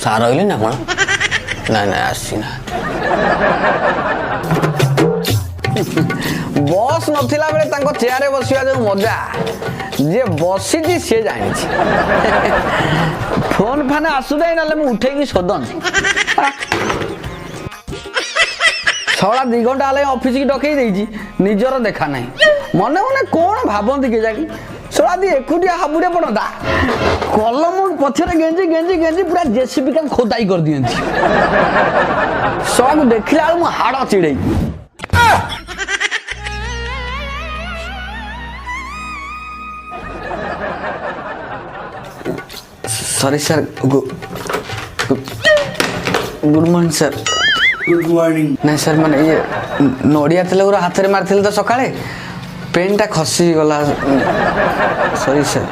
सार रही ना कौन ना ना आसी ना बस नथिला बेले तांको चेयर रे बसिया जो मजा जे बसी जी से जानि फोन फाने आसु दे नाले मु उठे की सदन छड़ा 2 घंटा आले ऑफिस की डकई देजी निजर देखा नहीं मने मने कोन भाबंती के जाकी छड़ा दी एकुटिया हाबुरे पड़दा कलम पछरे गेंजी गेंजी गेंजी पूरा जेसीबी का खोदाई कर दियंती सब देखिला मु हाड़ चिड़ै sorry sir good morning sir good morning नहीं सर मैंने ये नड़िया तेल हाथ में मारी तो सकाଳେ पेन टा खसी गला सॉरी सर